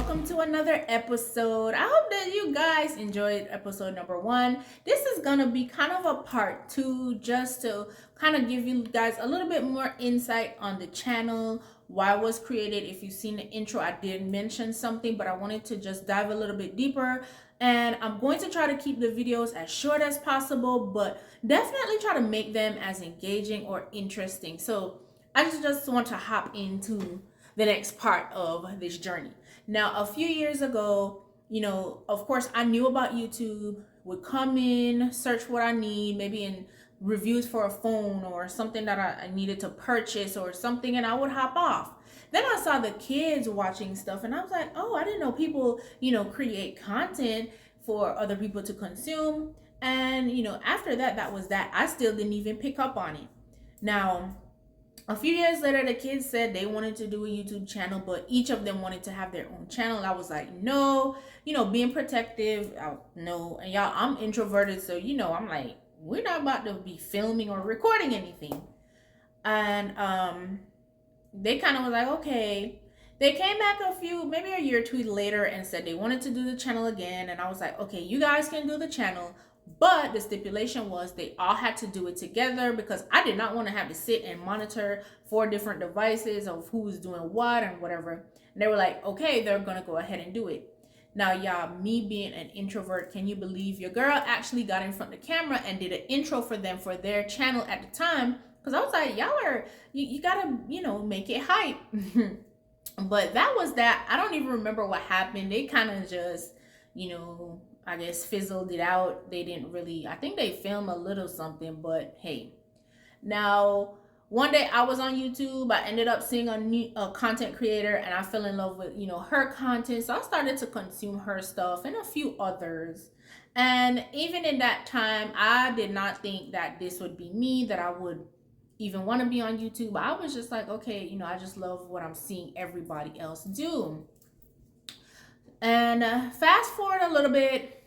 welcome to another episode. I hope that you guys enjoyed episode number 1. This is gonna be kind of a part 2, just to kind of give you guys a little bit more insight on the channel, why it was created. If you've seen the intro, I did mention something, but I wanted to just dive a little bit deeper. And I'm going to try to keep the videos as short as possible, but definitely try to make them as engaging or interesting. So I just want to hop into the next part of this journey. Now, a few years ago, of course, I knew about YouTube, would come in, search what I need, maybe in reviews for a phone or something that I needed to purchase or something, and I would hop off. Then I saw the kids watching stuff, and I was like, oh, I didn't know people, create content for other people to consume. And, after that, that was that. I still didn't even pick up on it. Now, a few years later, the kids said they wanted to do a YouTube channel, but each of them wanted to have their own channel. I was like, no, being protective. No. And y'all, I'm introverted, so, I'm like, we're not about to be filming or recording anything. And they kind of was like, okay. They came back maybe a year or two later and said they wanted to do the channel again. And I was like, okay, you guys can do the channel. But the stipulation was they all had to do it together, because I did not want to have to sit and monitor 4 different devices of who's doing what and whatever. And they were like, okay, they're going to go ahead and do it. Now, y'all, me being an introvert, can you believe your girl actually got in front of the camera and did an intro for them for their channel at the time? Because I was like, y'all are, you got to, make it hype. But that was that. I don't even remember what happened. They kind of just, I guess fizzled it out. They didn't really, I think they filmed a little something, but hey. Now, one day I was on YouTube. I ended up seeing a content creator, and I fell in love with, her content. So I started to consume her stuff and a few others. And even in that time, I did not think that this would be me, that I would even want to be on YouTube. I was just like, okay, I just love what I'm seeing everybody else do. And fast forward a little bit,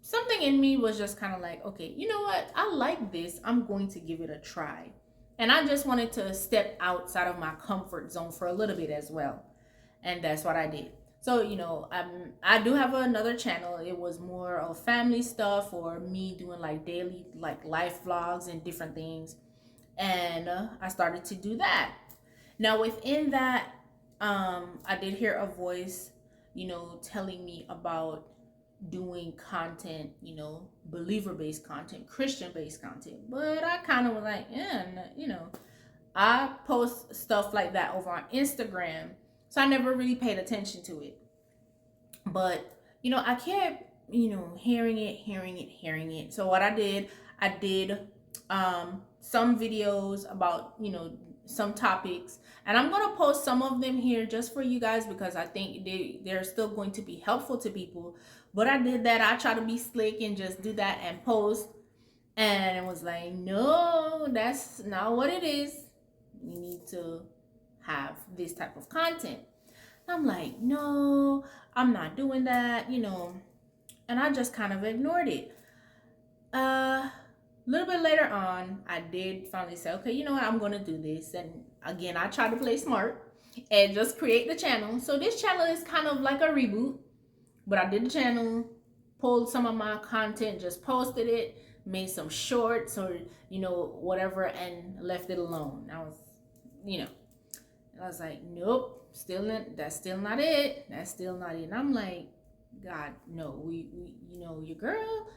something in me was just kind of like, okay, you know what? I like this. I'm going to give it a try. And I just wanted to step outside of my comfort zone for a little bit as well. And that's what I did. So, I do have another channel. It was more of family stuff, or me doing like daily, like life vlogs and different things. And I started to do that. Now, within that, I did hear a voice, telling me about doing content, believer-based content, Christian-based content. But I kind of was like, I post stuff like that over on Instagram, so I never really paid attention to it. But, I kept, hearing it. So what I did some videos about, some topics, and I'm going to post some of them here just for you guys, because I think they're still going to be helpful to people. But I did that. I try to be slick and just do that and post, and it was like, no, that's not what it is. You need to have this type of content. I'm like, no, I'm not doing that, and I just kind of ignored it. A little bit later on, I did finally say, okay, you know what, I'm going to do this. And again, I tried to play smart and just create the channel. So this channel is kind of like a reboot, but I did the channel, pulled some of my content, just posted it, made some shorts or, whatever, and left it alone. I was like, nope. That's still not it. And I'm like, God, no, we your girl,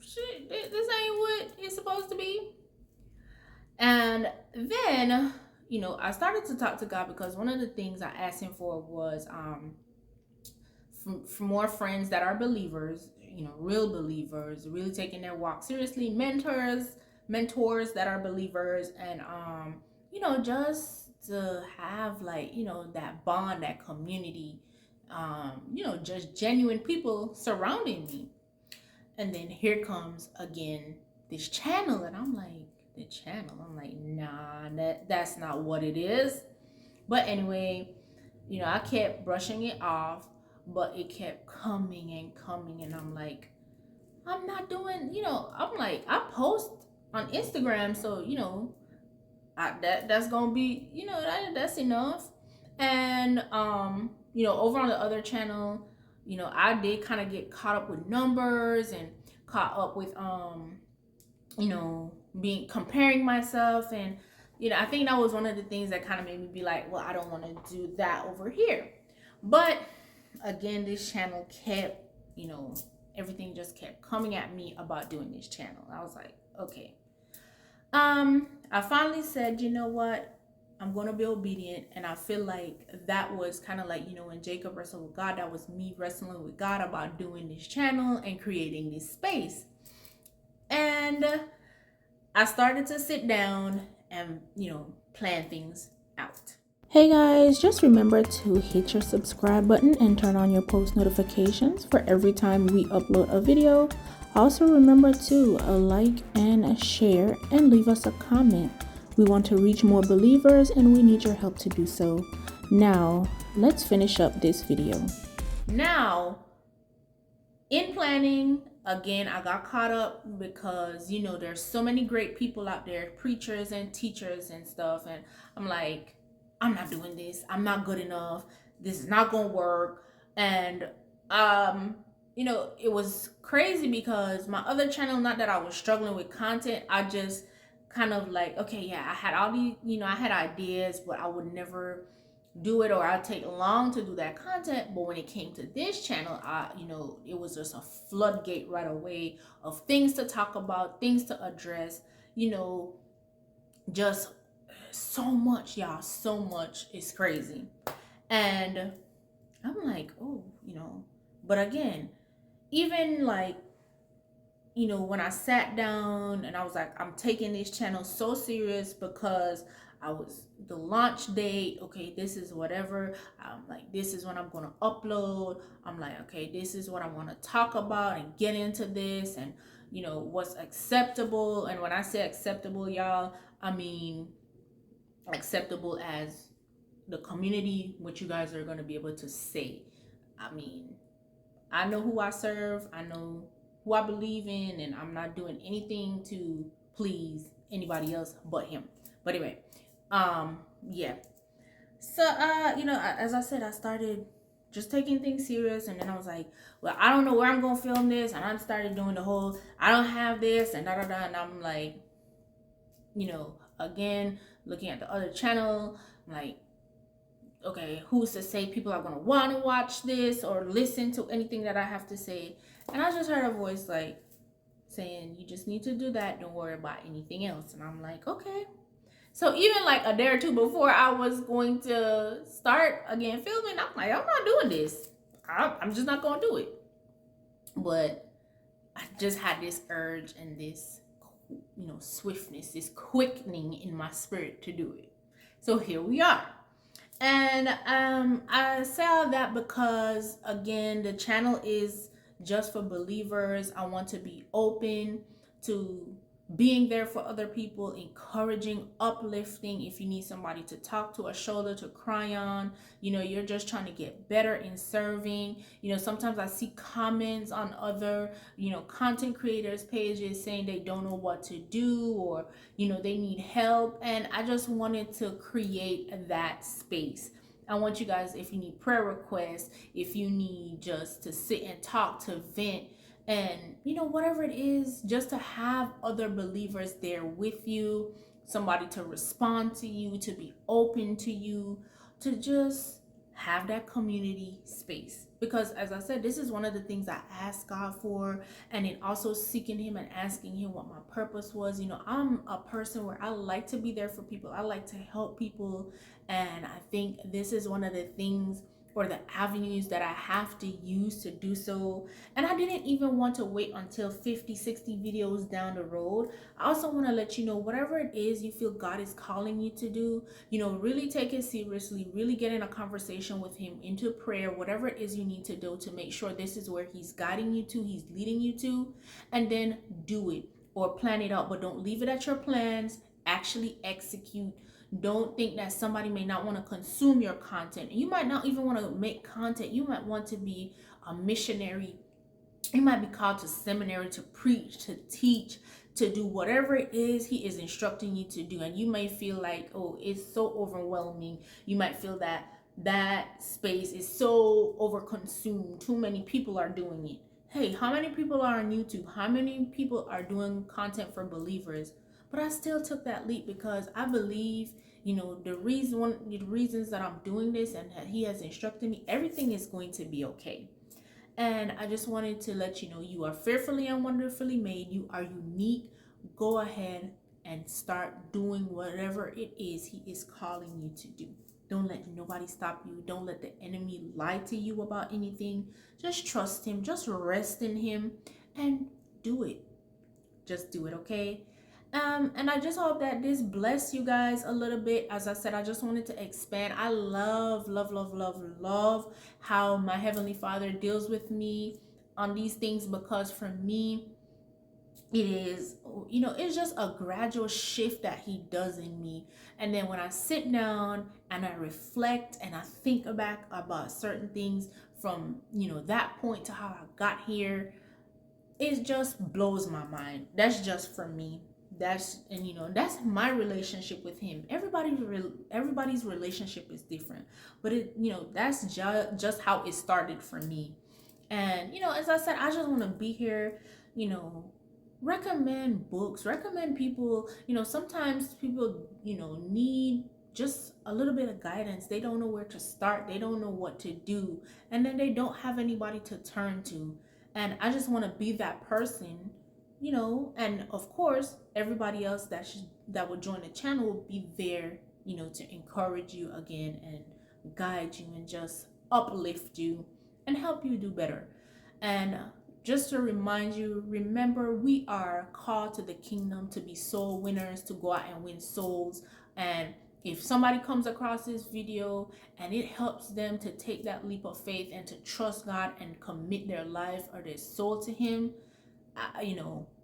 shit, this ain't what it's supposed to be. And then, I started to talk to God, because one of the things I asked him for was, for more friends that are believers, real believers, really taking their walk seriously, mentors that are believers, and, just to have like, that bond, that community, just genuine people surrounding me. And then here comes again this channel, and I'm like, nah, that's not what it is. But anyway, I kept brushing it off, but it kept coming and coming, and I'm like, I'm not doing, I'm like, I post on Instagram, so that's gonna be, that's enough. And over on the other channel, I did kind of get caught up with numbers and caught up with being comparing myself. And I think that was one of the things that kind of made me be like, well, I don't want to do that over here. But again, this channel kept, everything just kept coming at me about doing this channel. I was like, okay. I finally said, you know what? I'm going to be obedient. And I feel like that was kind of like, when Jacob wrestled with God, that was me wrestling with God about doing this channel and creating this space. And I started to sit down and, plan things out. Hey guys, just remember to hit your subscribe button and turn on your post notifications for every time we upload a video. Also remember to like and share and leave us a comment. We want to reach more believers and we need your help to do so. Now, let's finish up this video. Now, in planning, again, I got caught up because, there's so many great people out there, preachers and teachers and stuff. And I'm like, I'm not doing this. I'm not good enough. This is not going to work. And, it was crazy because my other channel, not that I was struggling with content, I just kind of like, okay, yeah, I had all these, I had ideas, but I would never do it, or I'd take long to do that content. But when it came to this channel, it was just a floodgate right away of things to talk about, things to address, just so much, y'all, so much. Is crazy. And I'm like, oh, but again, even like, when I sat down and I was like, I'm taking this channel so serious because I was the launch date. Okay, this is whatever. I'm like, this is when I'm going to upload. I'm like, okay, this is what I want to talk about and get into this and, what's acceptable. And when I say acceptable, y'all, I mean acceptable as the community, what you guys are going to be able to say. I mean, I know who I serve. I know who I believe in, and I'm not doing anything to please anybody else but him. But anyway, yeah. So, as I said, I started just taking things serious, and then I was like, well, I don't know where I'm gonna film this, and I started doing the whole, I don't have this, and da da da, and I'm like, again, looking at the other channel, I'm like, okay, who's to say people are gonna want to watch this or listen to anything that I have to say? And I just heard a voice like saying, you just need to do that, don't worry about anything else. And I'm like, okay. So even like a day or two before I was going to start again filming, I'm like, I'm not doing this. I'm just not gonna do it. But I just had this urge and this swiftness, this quickening in my spirit to do it. So here we are. And I say all that because, again, the channel is just for believers. I want to be open to being there for other people, encouraging, uplifting. If you need somebody to talk to, a shoulder to cry on, you're just trying to get better in serving. Sometimes I see comments on other, content creators pages saying they don't know what to do, or, they need help. And I just wanted to create that space. I want you guys, if you need prayer requests, if you need just to sit and talk, to vent, and whatever it is, just to have other believers there with you, somebody to respond to you, to be open to you, to just have that community space. Because as I said, this is one of the things I asked God for, and then also seeking him and asking him what my purpose was. I'm a person where I like to be there for people. I like to help people, and I think this is one of the things or the avenues that I have to use to do so. And I didn't even want to wait until 50, 60 videos down the road. I also want to let you know, whatever it is you feel God is calling you to do, really take it seriously, really get in a conversation with him, into prayer, whatever it is you need to do to make sure this is where he's guiding you to, he's leading you to, and then do it or plan it out. But don't leave it at your plans. Actually execute. Don't think that somebody may not want to consume your content. You might not even want to make content. You might want to be a missionary. You might be called to seminary to preach, to teach, to do whatever it is he is instructing you to do. And you may feel like, oh, it's so overwhelming. You might feel that that space is so overconsumed. Too many people are doing it. Hey, how many people are on YouTube? How many people are doing content for believers? But I still took that leap because I believe, one of the reasons that I'm doing this and that he has instructed me, everything is going to be okay. And I just wanted to let you know, you are fearfully and wonderfully made. You are unique. Go ahead and start doing whatever it is he is calling you to do. Don't let nobody stop you. Don't let the enemy lie to you about anything. Just trust him. Just rest in him and do it. Just do it, okay? And I just hope that this bless you guys a little bit. As I said, I just wanted to expand. I love, love, love, love, love how my Heavenly Father deals with me on these things, because for me, it is, it's just a gradual shift that he does in me. And then when I sit down and I reflect and I think back about certain things from, that point to how I got here, it just blows my mind. That's just for me. That's my relationship with him. Everybody's relationship is different, but that's just how it started for me. And as I said, I just want to be here, recommend books, recommend people. Sometimes people need just a little bit of guidance. They don't know where to start, they don't know what to do, and then they don't have anybody to turn to. And I just want to be that person, and of course everybody else that would join the channel will be there, to encourage you again and guide you and just uplift you and help you do better. And just to remind you, remember, we are called to the kingdom to be soul winners, to go out and win souls. And if somebody comes across this video and it helps them to take that leap of faith and to trust God and commit their life or their soul to him,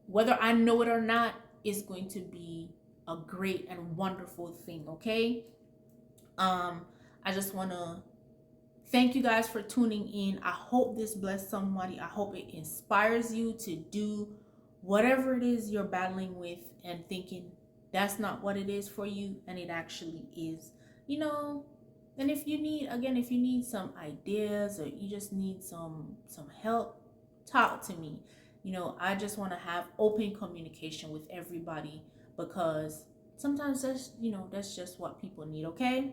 whether I know it or not, it's going to be a great and wonderful thing, okay? I just want to thank you guys for tuning in. I hope this blessed somebody. I hope it inspires you to do whatever it is you're battling with and thinking that's not what it is for you, and it actually is. And if you need some ideas or you just need some help, talk to me. I just want to have open communication with everybody, because sometimes that's just what people need, okay?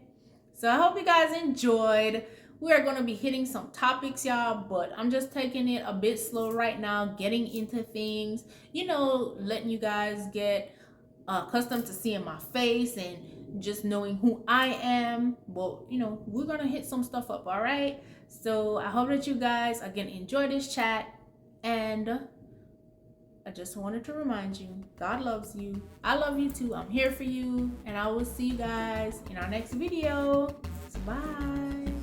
So I hope you guys enjoyed. We are going to be hitting some topics, y'all, but I'm just taking it a bit slow right now, getting into things, letting you guys get accustomed to seeing my face and just knowing who I am. But, we're going to hit some stuff up, all right? So I hope that you guys, again, enjoy this chat. And I just wanted to remind you, God loves you. I love you too. I'm here for you. And I will see you guys in our next video. So bye.